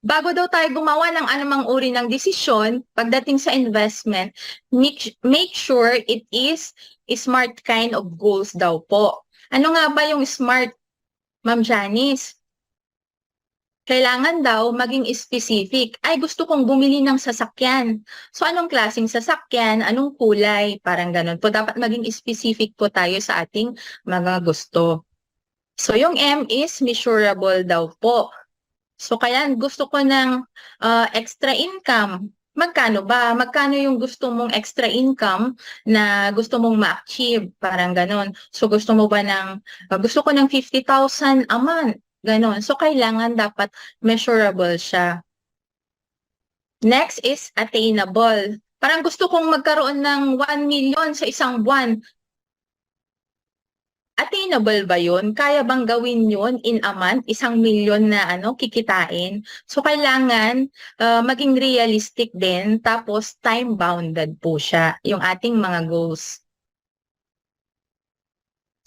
Bago daw tayo gumawa ng anumang uri ng desisyon pagdating sa investment, make sure it is a smart kind of goals daw po. Ano nga ba yung smart, Ma'am Janice? Kailangan daw maging specific. Ay, gusto kong bumili ng sasakyan. So, anong klaseng sasakyan? Anong kulay? Parang ganun po. Dapat maging specific po tayo sa ating mga gusto. So, yung M is measurable daw po. So, kaya gusto ko ng extra income. Magkano ba? Magkano yung gusto mong extra income na gusto mong ma-achieve? Parang ganon. So, gusto mo ba ng, gusto ko ng 50,000 a month. Ganon. So, kailangan dapat measurable siya. Next is attainable. Parang gusto kong magkaroon ng 1 million sa isang buwan. Attainable ba yun? Kaya bang gawin yun in a month? 1 milyon na kikitain? So, kailangan maging realistic din, tapos time-bounded po siya, yung ating mga goals.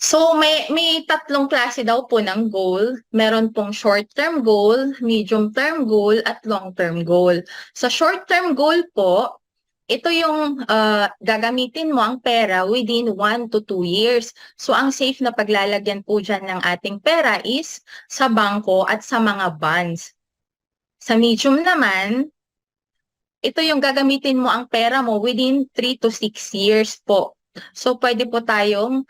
So, may tatlong klase daw po ng goal. Meron pong short-term goal, medium-term goal, at long-term goal. Sa short-term goal po, ito yung gagamitin mo ang pera within 1 to 2 years. So, ang safe na paglalagyan po dyan ng ating pera is sa bangko at sa mga bonds. Sa medium naman, ito yung gagamitin mo ang pera mo within 3 to 6 years po. So, pwede po tayong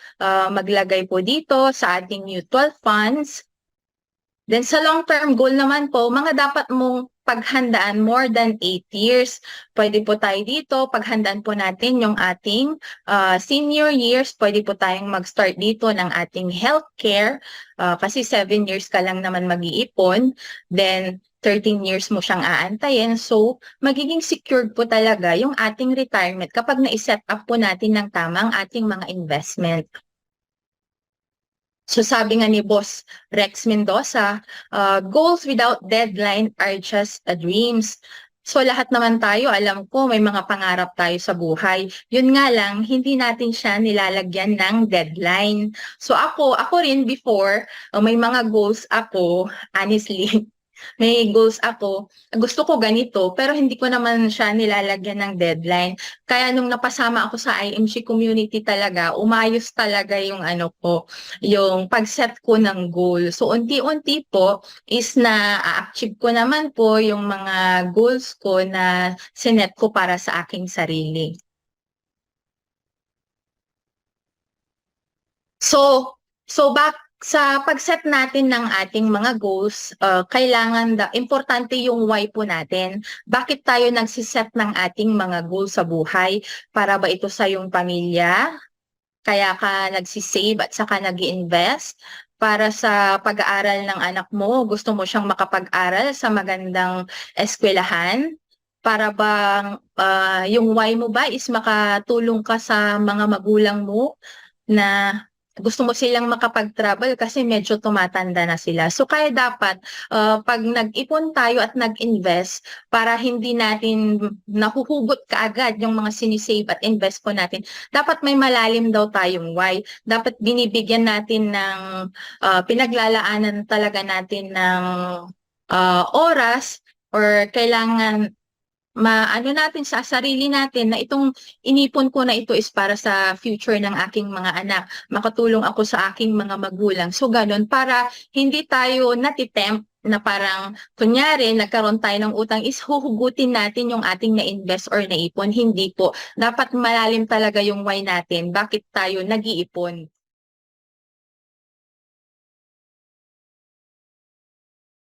maglagay po dito sa ating mutual funds. Then sa long-term goal naman po, mga dapat mong paghandaan more than 8 years. Pwede po tayo dito, paghandaan po natin yung ating senior years. Pwede po tayong mag-start dito ng ating healthcare kasi 7 years ka lang naman mag-iipon. Then 13 years mo siyang aantayin. So, magiging secured po talaga yung ating retirement kapag na-set up po natin ng tama ang ating mga investment. So sabi nga ni Boss Rex Mendoza, goals without deadline are just dreams. So lahat naman tayo, alam ko, may mga pangarap tayo sa buhay. Yun nga lang, hindi natin siya nilalagyan ng deadline. So ako rin before, may mga goals ako, honestly, may goals ako, gusto ko ganito, pero hindi ko naman siya nilalagyan ng deadline. Kaya nung napasama ako sa IMC community talaga, umayos talaga yung yung pag-set ko ng goal. So unti-unti po is na-achieve ko naman po yung mga goals ko na sinet ko para sa aking sarili. So back sa pag-set natin ng ating mga goals, importante yung why po natin. Bakit tayo nagsiset ng ating mga goals sa buhay? Para ba ito sa iyong pamilya? Kaya ka nagsisave at saka nag-invest? Para sa pag-aaral ng anak mo, gusto mo siyang makapag-aral sa magandang eskwelahan? Para bang yung why mo ba is makatulong ka sa mga magulang mo na gusto mo silang makapag-travel kasi medyo tumatanda na sila. So kaya dapat pag nag-ipon tayo at nag-invest para hindi natin nahuhugot kaagad yung mga sinisave at invest po natin, dapat may malalim daw tayong why. Dapat binibigyan natin ng pinaglalaanan talaga natin ng oras or kailangan maano natin sa sarili natin na itong inipon ko na ito is para sa future ng aking mga anak. Makatulong ako sa aking mga magulang. So ganun, para hindi tayo natitempt na parang kunyari nagkaroon tayo ng utang is huhugutin natin yung ating na-invest or naipon. Hindi po. Dapat malalim talaga yung why natin. Bakit tayo nag-iipon?